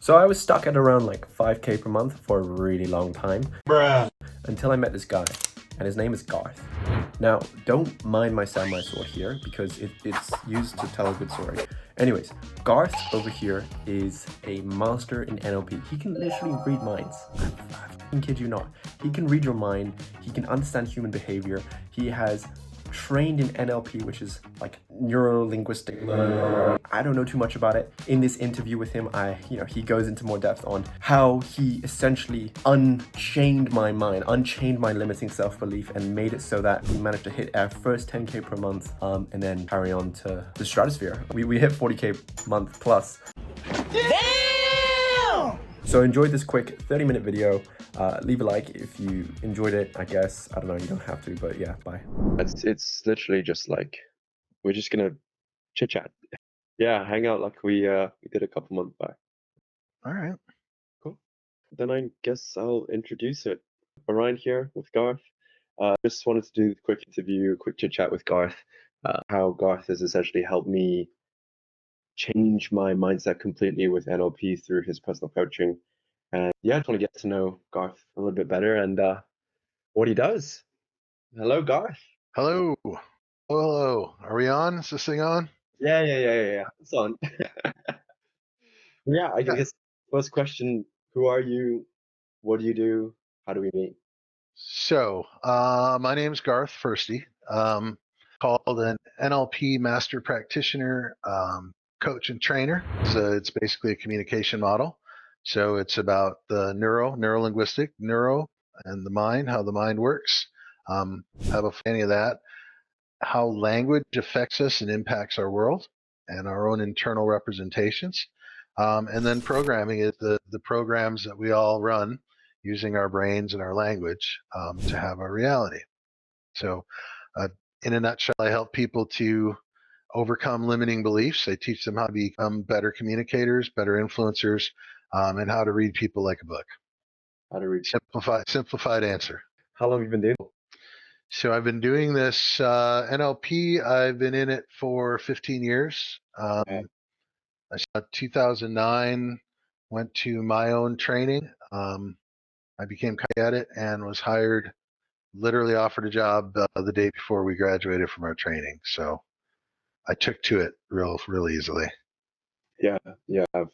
So I was stuck at around like 5K per month for a really long time. Bruh. Until I met this guy, and his name is Garth. Now, don't mind my samurai sword here, because it's used to tell a good story. Anyways, Garth over here is a master in NLP. He can literally read minds. I fucking kid you not. He can read your mind, he can understand human behavior, he has trained in NLP, which is like neuro-linguistic learning. I don't know too much about it. In this interview with him, he goes into more depth on how he essentially unchained my mind, unchained my limiting self-belief, and made it so that we managed to hit our first 10K per month, and then carry on to the stratosphere. We hit 40K month plus. Damn! So enjoyed this quick 30-minute video. Leave a like if you enjoyed it, I guess. I don't know, you don't have to, but yeah, bye. It's literally just like we're just gonna chit chat. Yeah, hang out like we did a couple months back. All right. Cool. Then I guess I'll introduce it. Orion here with Garth. Just wanted to do a quick interview, quick chit chat with Garth. How Garth has essentially helped me change my mindset completely with NLP through his personal coaching. And yeah, I just want to get to know Garth a little bit better and what he does. Hello, Garth. Hello. Hello. Are we on? Is this thing on? Yeah. It's on. Yeah, I Yeah. guess first question, who are you? What do you do? How do we meet? So, my name's Garth Firsty, called an NLP master practitioner, coach and trainer. So it's basically a communication model. So it's about the neuro-linguistic, neuro and the mind, how the mind works. Have a any of that, how language affects us and impacts our world and our own internal representations. And then programming is the programs that we all run using our brains and our language to have our reality. So, in a nutshell, I help people to overcome limiting beliefs. I teach them how to become better communicators, better influencers, and how to read people like a book. How to read? Simplified answer. How long have you been doing it? So I've been doing this NLP. I've been in it for 15 years. Okay. I started 2009, went to my own training. I became at it and was hired, literally offered a job the day before we graduated from our training. So I took to it real easily. Yeah,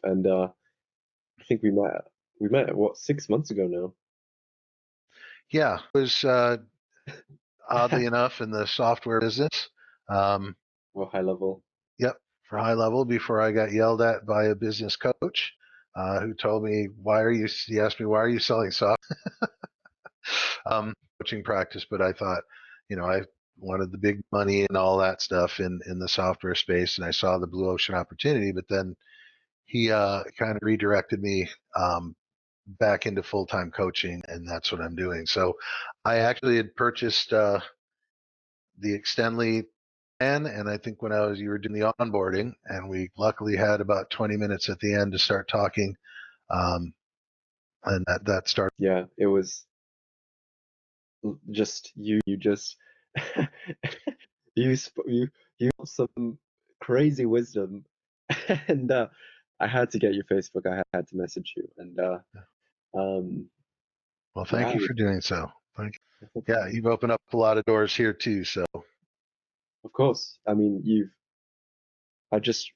and I think we met what 6 months ago now. Yeah, it was oddly enough in the software business. Well, high level. Yep, for high level before I got yelled at by a business coach who told me, he asked me, why are you selling software? Coaching practice, but I thought, I wanted the big money and all that stuff in the software space, and I saw the blue ocean opportunity, but then he kind of redirected me back into full-time coaching, and that's what I'm doing. So I actually had purchased the Extendly plan, and I think when you were doing the onboarding, and we luckily had about 20 minutes at the end to start talking, and that started. Yeah, it was just you just you have some crazy wisdom, and I had to get your Facebook. I had to message you, and Well, thank yeah, you for doing so. Thank you. Yeah, you've opened up a lot of doors here too. So of course. I mean, I just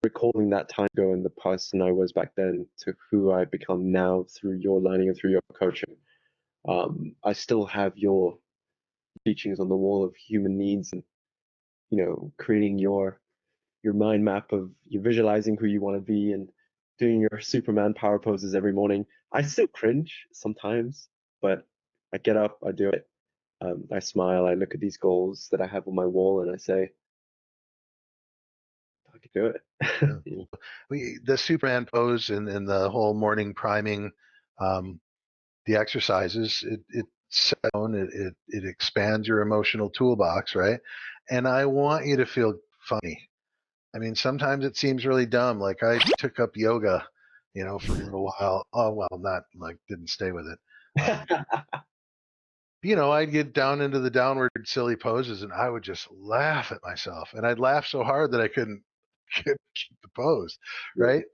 recalling that time ago and the person I was back then to who I've become now through your learning and through your coaching. I still have your teachings on the wall of human needs and creating your mind map of you visualizing who you want to be and doing your Superman power poses every morning. I still cringe sometimes, but I get up, I do it. I smile, I look at these goals that I have on my wall, and I say, I can do it. the Superman pose and the whole morning priming, the exercises, it expands your emotional toolbox, right? And I want you to feel funny. I mean, sometimes it seems really dumb. Like I took up yoga, for a little while. Oh well, not like didn't stay with it. I'd get down into the downward silly poses, and I would just laugh at myself, and I'd laugh so hard that I couldn't keep the pose, right?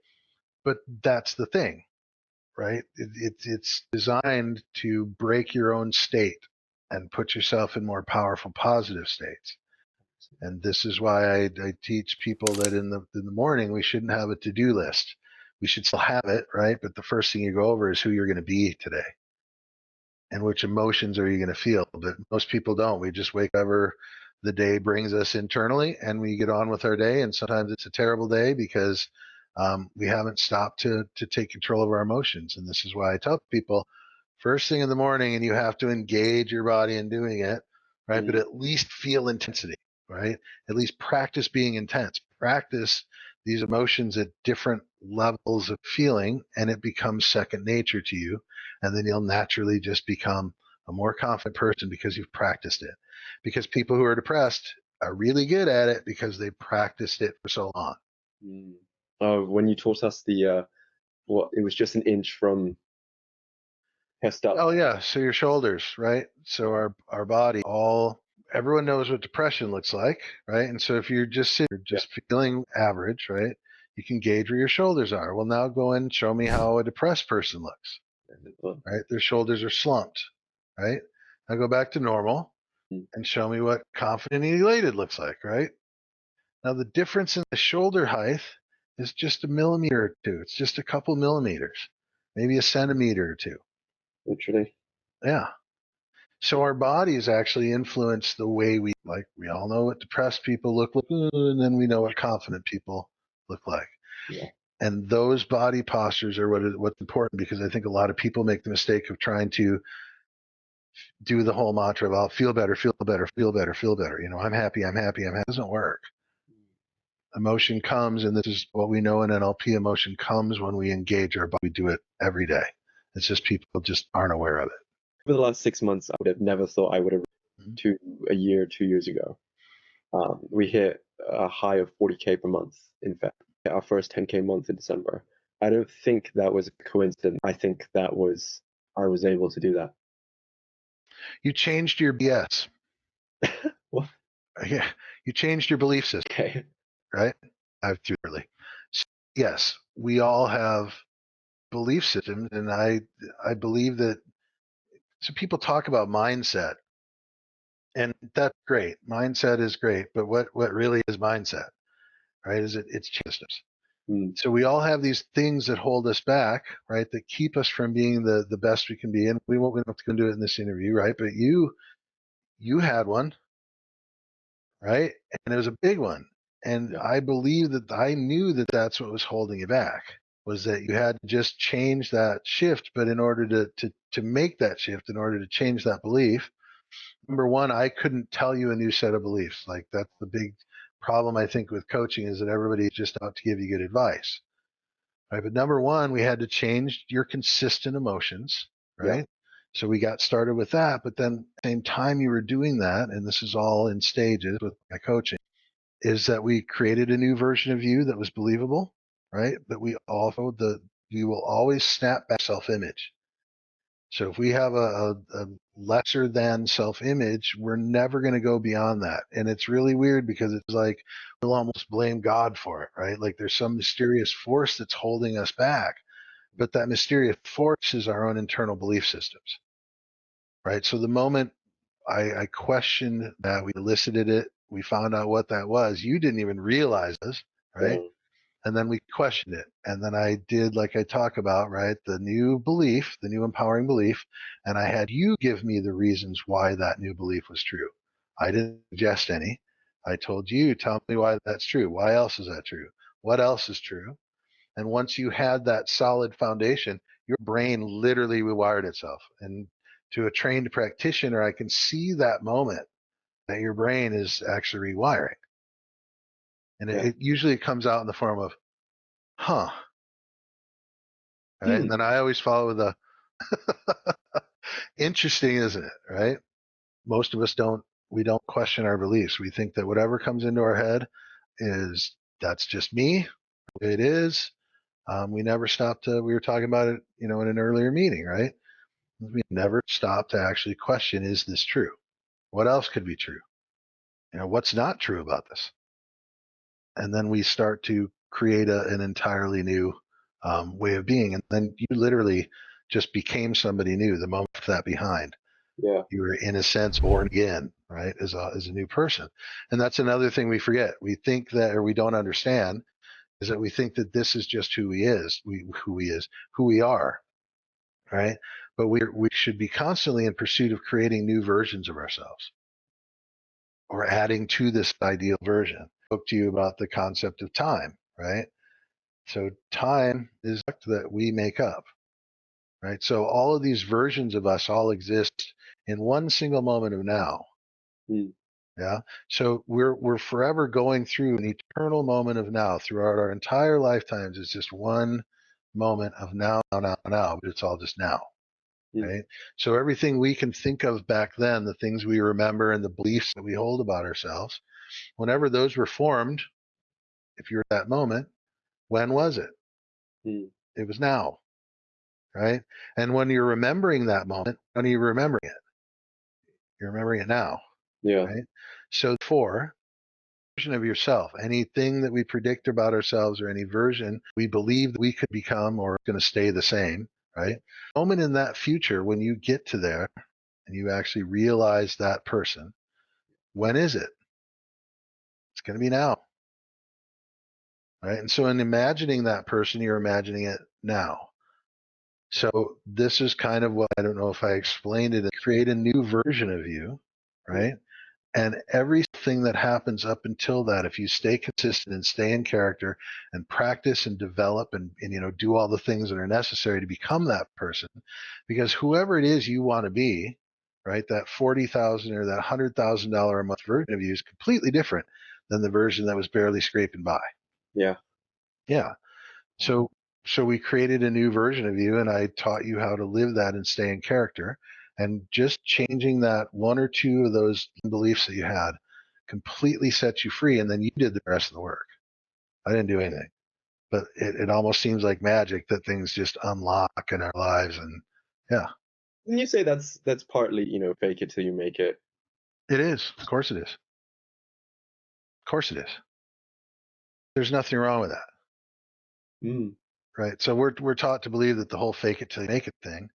But that's the thing, right? It's designed to break your own state and put yourself in more powerful, positive states. And this is why I teach people that in the morning we shouldn't have a to-do list. We should still have it, right? But the first thing you go over is who you're going to be today and which emotions are you going to feel. But most people don't. We just wake up the day brings us internally and we get on with our day. And sometimes it's a terrible day because we haven't stopped to take control of our emotions. And this is why I tell people first thing in the morning, and you have to engage your body in doing it, right? But at least feel intensity, right? At least practice being intense. Practice these emotions at different levels of feeling, and it becomes second nature to you. And then you'll naturally just become a more confident person because you've practiced it. Because people who are depressed are really good at it because they practiced it for so long. When you taught us it was just an inch from chest up. Oh yeah, so your shoulders, right? So our body, everyone knows what depression looks like, right? And so if you're just feeling average, right, you can gauge where your shoulders are. Well, now go and show me how a depressed person looks, right? Their shoulders are slumped, right? Now go back to normal and show me what confident and elated looks like, right? Now the difference in the shoulder height is just a millimeter or two. It's just a couple millimeters, maybe a centimeter or two. Literally. Yeah. So our bodies actually influence the way we all know what depressed people look like, and then we know what confident people look like. Yeah. And those body postures are what's important, because I think a lot of people make the mistake of trying to do the whole mantra of I'll feel better, feel better, feel better, feel better. I'm happy, I'm happy, I'm happy. It doesn't work. Emotion comes, and this is what we know in NLP, emotion comes when we engage our body. We do it every day. It's just people just aren't aware of it. For the last 6 months, I would have never thought I would have to a year, 2 years ago. We hit a high of 40K per month. In fact, our first 10K month in December. I don't think that was a coincidence. I think I was able to do that. You changed your BS. What? Yeah, you changed your belief system. Okay. Right? I've too early. So, yes, we all have belief systems, and I believe that. So people talk about mindset, and that's great. Mindset is great, but what really is mindset? Right? It's systems. So we all have these things that hold us back, right? That keep us from being the best we can be. And we don't have to go do it in this interview, right? But you had one, right? And it was a big one. And I believe that I knew that that's what was holding you back, was that you had to just change that shift. But in order to make that shift, in order to change that belief, number one, I couldn't tell you a new set of beliefs. Like, that's the big problem, I think, with coaching, is that everybody's just out to give you good advice. Right? But number one, we had to change your consistent emotions, right? Yeah. So we got started with that. But then at the same time you were doing that, and this is all in stages with my coaching, is that we created a new version of you that was believable, right? But we will always snap back self-image. So if we have a lesser than self-image, we're never going to go beyond that. And it's really weird, because it's like we'll almost blame God for it, right? Like there's some mysterious force that's holding us back. But that mysterious force is our own internal belief systems, right? So the moment I questioned that, we elicited it, we found out what that was, you didn't even realize this, right? Yeah. And then we questioned it. And then I did, like I talk about, right, the new belief, the new empowering belief. And I had you give me the reasons why that new belief was true. I didn't suggest any. I told you, tell me why that's true. Why else is that true? What else is true? And once you had that solid foundation, your brain literally rewired itself. And to a trained practitioner, I can see that moment that your brain is actually rewiring. And it usually comes out in the form of, huh. Right? And then I always follow with a interesting, isn't it? Right? Most of us we don't question our beliefs. We think that whatever comes into our head that's just me. It is. We never stop we were talking about it, in an earlier meeting, right? We never stop to actually question, is this true? What else could be true? What's not true about this? And then we start to create an entirely new way of being, and then you literally just became somebody new the moment that behind. Yeah. You were, in a sense, born again, right, as a new person. And that's another thing we forget. We think that, or we don't understand, is that we think that this is just who we are, right? But we should be constantly in pursuit of creating new versions of ourselves, or adding to this ideal version. I spoke to you about the concept of time, right? So time is that we make up, right? So all of these versions of us all exist in one single moment of now. Mm. Yeah. So we're forever going through an eternal moment of now throughout our entire lifetimes. It's just one moment of now, but it's all just now. Mm. Right. So everything we can think of back then, the things we remember and the beliefs that we hold about ourselves, whenever those were formed, if you're at that moment, when was it? Mm. It was now. Right. And when you're remembering that moment, when are you remembering it? You're remembering it now. Yeah. Right. So version of yourself, anything that we predict about ourselves or any version we believe that we could become or going to stay the same, right? Moment in that future when you get to there and you actually realize that person, when is it? It's going to be now, right? And so in imagining that person, you're imagining it now. So this is kind of what, I don't know if I explained it, create a new version of you, right? And everything that happens up until that, if you stay consistent and stay in character and practice and develop and do all the things that are necessary to become that person, because whoever it is you want to be, right, that 40,000 or that $100,000 a month version of you is completely different than the version that was barely scraping by. Yeah. Yeah. So we created a new version of you, and I taught you how to live that and stay in character. And just changing that one or two of those beliefs that you had completely sets you free, and then you did the rest of the work. I didn't do anything. But it almost seems like magic that things just unlock in our lives. And yeah, Can you say that's partly, fake it till you make it? it is. Of course it is. Of course it is. There's nothing wrong with that. Mm. Right. So we're taught to believe that the whole fake it till you make it thing.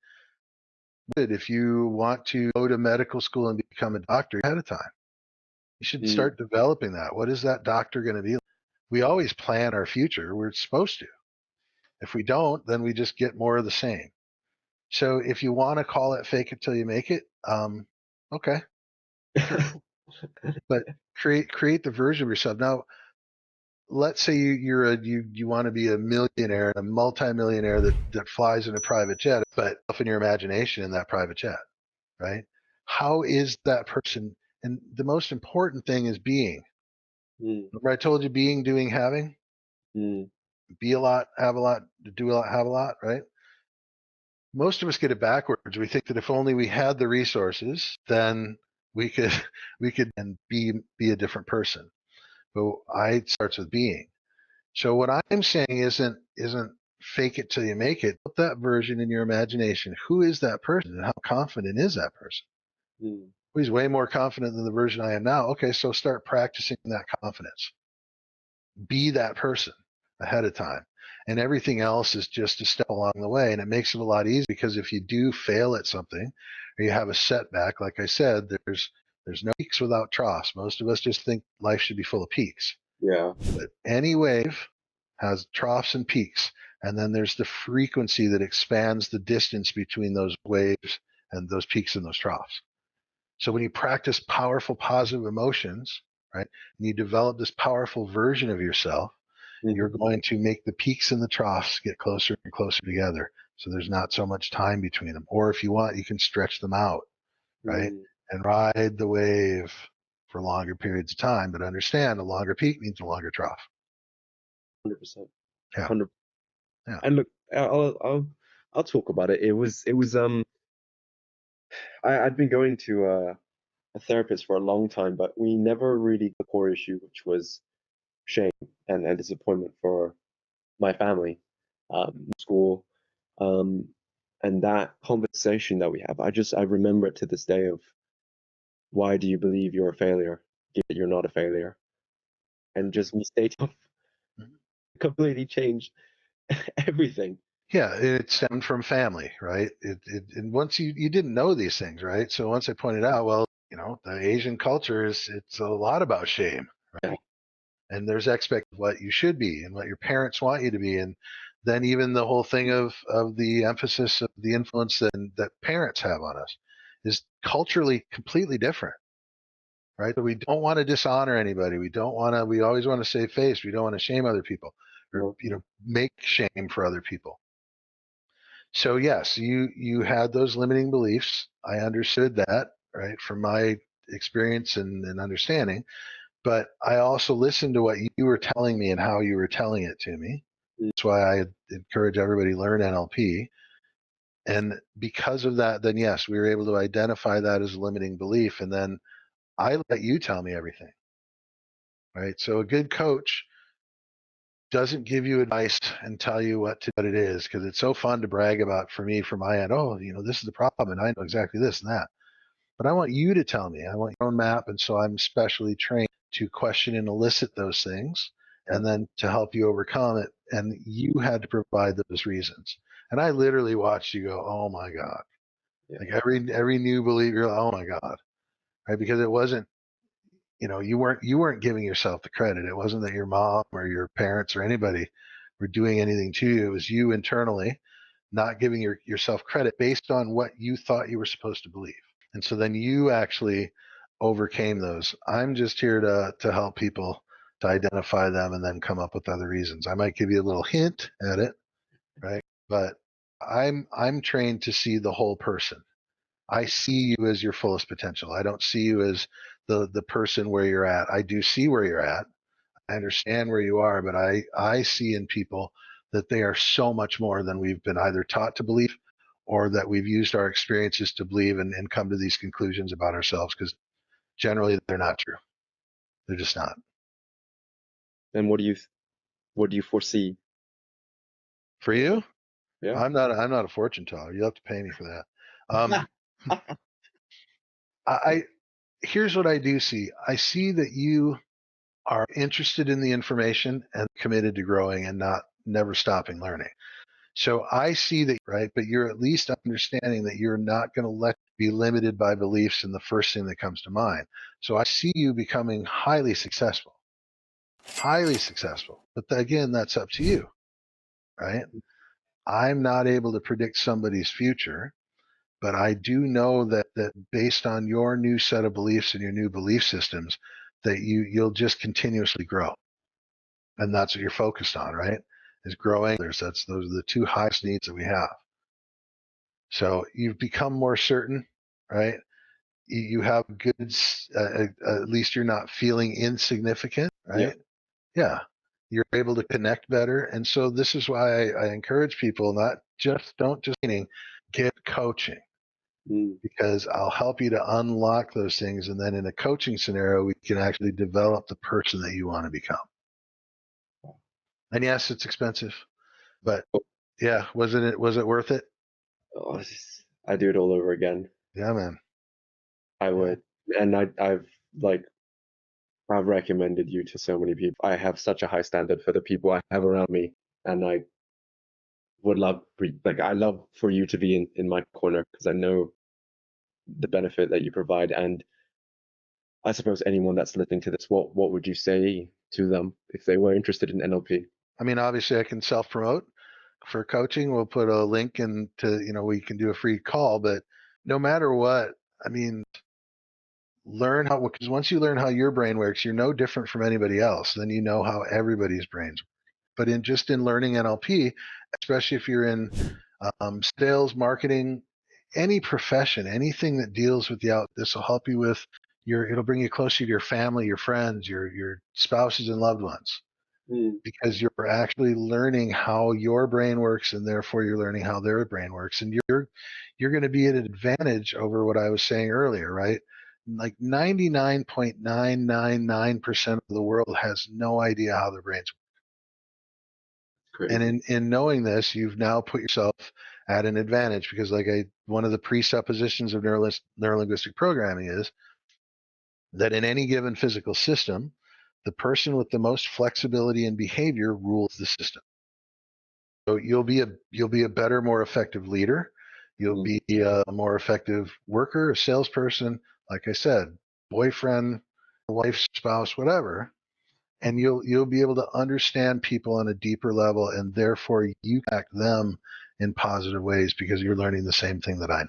If you want to go to medical school and become a doctor ahead of time, you should Mm. start developing that. What is that doctor going to be like? We always plan our future. We're supposed to. If we don't, then we just get more of the same. So if you want to call it fake it till you make it, okay, sure. But create the version of yourself. Now, let's say you want to be a millionaire, a multimillionaire that flies in a private jet, but in your imagination in that private jet, right? How is that person? And the most important thing is being. Mm. Remember I told you being, doing, having? Mm. Be a lot, have a lot, do a lot, have a lot, right? Most of us get it backwards. We think that if only we had the resources, then we could we could and be a different person. But it starts with being. So what I'm saying isn't fake it till you make it. Put that version in your imagination. Who is that person and how confident is that person? Mm. He's way more confident than the version I am now. Okay, so start practicing that confidence. Be that person ahead of time. And everything else is just a step along the way. And it makes it a lot easier because if you do fail at something or you have a setback, like I said, there's no peaks without troughs. Most of us just think life should be full of peaks. Yeah. But any wave has troughs and peaks. And then there's the frequency that expands the distance between those waves and those peaks and those troughs. So when you practice powerful positive emotions, right, and you develop this powerful version of yourself, you're Mm-hmm. going to make the peaks and the troughs get closer and closer together. So there's not so much time between them. Or if you want, you can stretch them out, right, Mm. and ride the wave for longer periods of time. But understand a longer peak means a longer trough. 100%. Yeah. 100. Yeah. And look, I'll talk about it. It was I'd been going to a therapist for a long time, but we never really got the core issue, which was shame and disappointment for my family, school, um, and that conversation that we have. I remember it to this day of why do you believe you're a failure? Given that you're not a failure, and just we stayed off Mhm. completely changed. everything. Yeah, it stemmed from family, right? And once you didn't know these things, right? So once I pointed out, well, the Asian culture it's a lot about shame, Yeah. and there's expect what you should be and what your parents want you to be, and then even the whole thing of the emphasis of the influence that parents have on us is culturally completely different, right? So we don't want to dishonor anybody. We always want to save face. We don't want to shame other people or No. make shame for other people. So yes, you had those limiting beliefs. I understood that, right, from my experience and understanding. But I also listened to what you were telling me and how you were telling it to me. That's why I encourage everybody to learn NLP. And because of that, then yes, we were able to identify that as a limiting belief. And then I let you tell me everything, right? So a good coach doesn't give you advice and tell you what it is, because it's so fun to brag about for me from my end. Oh, this is the problem, and I know exactly this and that. But I want you to tell me. I want your own map, and so I'm specially trained to question and elicit those things, and then to help you overcome it. And you had to provide those reasons. And I literally watched you go, "Oh my God!" Yeah. Like every new belief, you're like, "Oh my God!" Right? Because it wasn't you weren't giving yourself the credit. It wasn't that your mom or your parents or anybody were doing anything to you. It was you internally not giving yourself credit based on what you thought you were supposed to believe. And so then you actually overcame those. I'm just here to help people to identify them and then come up with other reasons. I might give you a little hint at it, right? But I'm trained to see the whole person. I see you as your fullest potential. I don't see you as the person where you're at. I do see where you're at. I understand where you are, but I see in people that they are so much more than we've been either taught to believe or that we've used our experiences to believe and come to these conclusions about ourselves, because generally they're not true. They're just not. And what do you foresee? For you, Yeah. I'm not a fortune teller. You have to pay me for that. I here's what I do see. I see that you are interested in the information and committed to growing and not never stopping learning. So I see that, right? But you're at least understanding that you're not going to let be limited by beliefs in the first thing that comes to mind. So I see you becoming highly successful, highly successful. But again, that's up to you, right? I'm not able to predict somebody's future, but I do know that based on your new set of beliefs and your new belief systems, that you'll just continuously grow. And that's what you're focused on, right? Is growing. Those are the two highest needs that we have. So you've become more certain, right? You have goods. At least you're not feeling insignificant, right? Yeah. You're able to connect better, and so this is why I encourage people don't just meaning get coaching, because I'll help you to unlock those things, and then in a coaching scenario, we can actually develop the person that you want to become. And yes, it's expensive, but yeah, was it worth it? Oh, I do it all over again. Yeah, man. I would. And I've like I've recommended you to so many people. I have such a high standard for the people I have around me, and I would love I love for you to be in my corner, because I know the benefit that you provide. And I suppose anyone that's listening to this, what would you say to them if they were interested in NLP? I mean, obviously, I can self promote for coaching. We'll put a link into, we can do a free call, but no matter what, I mean, learn how, because once you learn how your brain works, you're no different from anybody else. Then you know how everybody's brains work. But in learning NLP, especially if you're in sales, marketing, any profession, anything that deals with this will help you with it'll bring you closer to your family, your friends, your spouses and loved ones, because you're actually learning how your brain works, and therefore you're learning how their brain works, and you're going to be at an advantage over what I was saying earlier, right? Like 99.999% of the world has no idea how their brains work. Crazy. And in knowing this, you've now put yourself at an advantage, because one of the presuppositions of neurolinguistic programming is that in any given physical system, the person with the most flexibility in behavior rules the system. you'll be a better, more effective leader. You'll be a more effective worker, a salesperson, like I said, boyfriend, wife, spouse, whatever. And you'll be able to understand people on a deeper level, and therefore you act them in positive ways because you're learning the same thing that I know.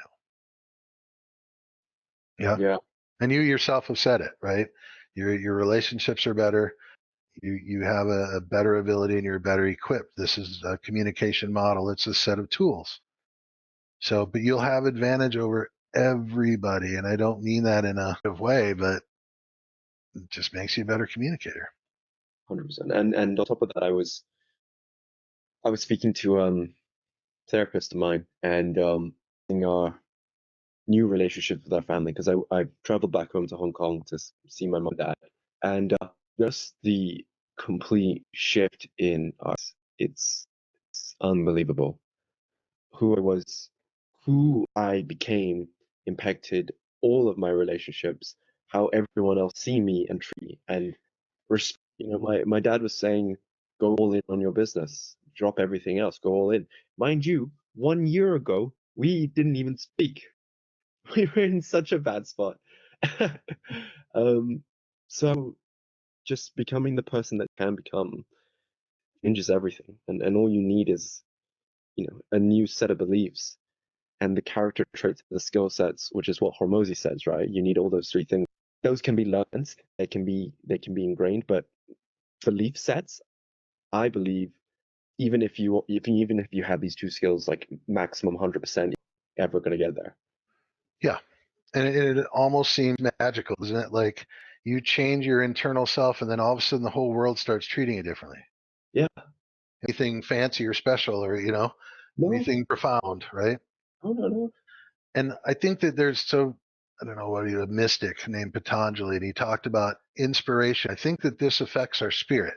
Yeah. Yeah. And you yourself have said it, right? Your relationships are better. You have a better ability and you're better equipped. This is a communication model. It's a set of tools. So, but you'll have advantage over everybody. And I don't mean that in a way, but it just makes you a better communicator. 100%. And on top of that, I was speaking to a therapist of mine, and in our new relationship with our family, because I traveled back home to Hong Kong to see my mom and dad, and just the complete shift in us, it's unbelievable. Who I became impacted all of my relationships, how everyone else see me and treat me, and my dad was saying, go all in on your business, drop everything else, go all in. Mind you, 1 year ago, we didn't even speak. We were in such a bad spot. So just becoming the person that can become changes everything. And all you need is, a new set of beliefs and the character traits, the skill sets, which is what Hormozy says, right? You need all those three things. Those can be learned, they can be ingrained, but belief sets, I believe, even if you have these two skills, like maximum 100%, you're ever going to get there. Yeah. And it almost seems magical, doesn't it? Like you change your internal self and then all of a sudden the whole world starts treating you differently. Yeah. Anything fancy or special or, No. anything profound, right? No. And I think that I don't know what a mystic named Patanjali, and he talked about inspiration. I think that this affects our spirit,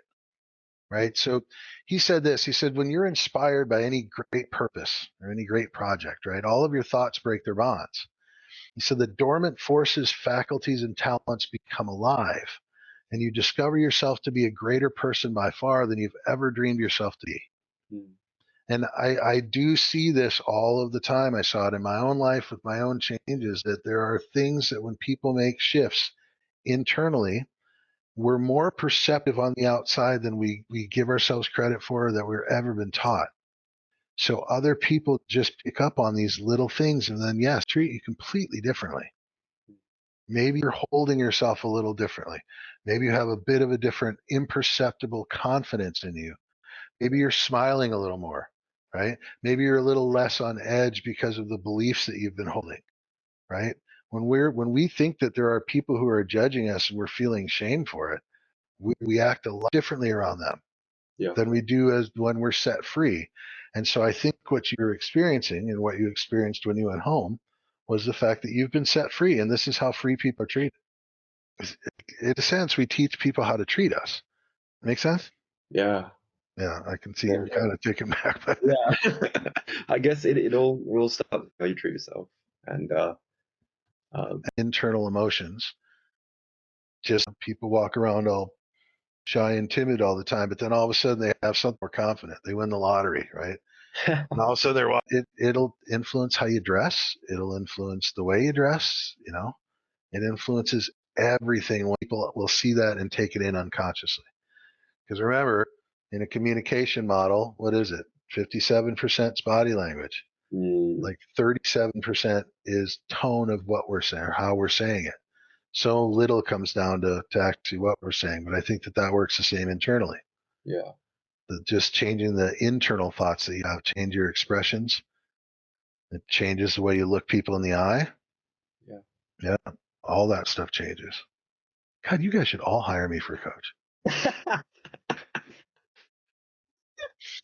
right? So he said this, he said, when you're inspired by any great purpose or any great project, right, all of your thoughts break their bonds. He said the dormant forces, faculties, and talents become alive, and you discover yourself to be a greater person by far than you've ever dreamed yourself to be. And I do see this all of the time. I saw it in my own life with my own changes, that there are things that when people make shifts internally, we're more perceptive on the outside than we give ourselves credit for, that we've ever been taught. So other people just pick up on these little things and then, yes, treat you completely differently. Maybe you're holding yourself a little differently. Maybe you have a bit of a different imperceptible confidence in you. Maybe you're smiling a little more, right? Maybe you're a little less on edge because of the beliefs that you've been holding, right? When we think that there are people who are judging us and we're feeling shame for it, we act a lot differently around them than we do as when we're set free. And so I think what you're experiencing and what you experienced when you went home was the fact that you've been set free, and this is how free people are treated. In a sense, we teach people how to treat us. Make sense? Yeah. Yeah, I can see you're kind of taken back. But Yeah. I guess it all will start with how you treat yourself. And internal emotions. Just people walk around all shy and timid all the time, but then all of a sudden they have something more confident. They win the lottery, right? And all of a sudden it'll influence how you dress. It'll influence the way you dress. It influences everything. People will see that and take it in unconsciously. Because remember, in a communication model, what is it? 57% body language. Like 37% is tone of what we're saying or how we're saying it. So little comes down to actually what we're saying. But I think that works the same internally. Yeah. Just changing the internal thoughts that you have, change your expressions. It changes the way you look people in the eye. Yeah. Yeah. All that stuff changes. God, you guys should all hire me for a coach.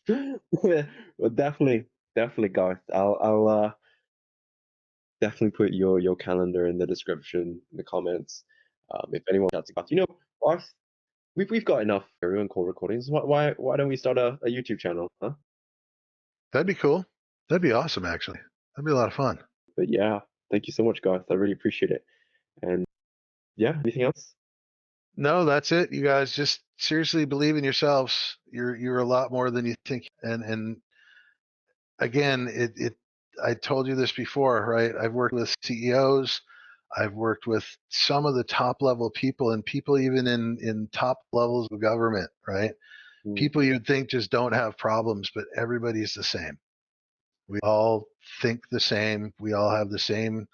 Well, definitely, Garth. I'll definitely put your calendar in the description, in the comments. If anyone wants to Garth, Garth, we've got enough everyone call recordings. Why don't we start a YouTube channel, huh? That'd be cool. That'd be awesome, actually. That'd be a lot of fun. But yeah, thank you so much, Garth. I really appreciate it. And yeah, anything else? No, that's it. You guys just seriously believe in yourselves. You're a lot more than you think. And again, I told you this before, right? I've worked with CEOs. I've worked with some of the top level people and people even in top levels of government, right? Mm. People you'd think just don't have problems, but everybody's the same. We all think the same. We all have the same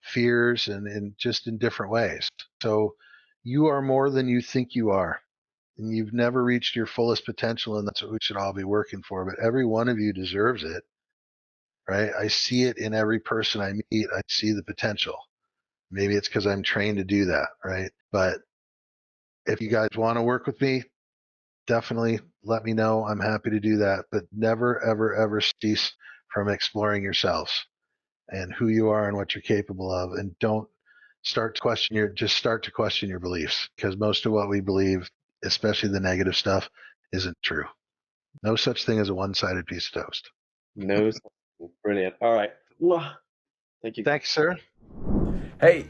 fears and just in different ways. So you are more than you think you are. And you've never reached your fullest potential, and that's what we should all be working for. But every one of you deserves it, right? I see it in every person I meet. I see the potential. Maybe it's because I'm trained to do that, right? But if you guys want to work with me, definitely let me know. I'm happy to do that. But never, ever, ever cease from exploring yourselves and who you are and what you're capable of. And don't start to question your beliefs, because most of what we believe, especially the negative stuff, isn't true. No such thing as a one-sided piece of toast. No, brilliant. All right. Thank you. Thanks, sir. Hey,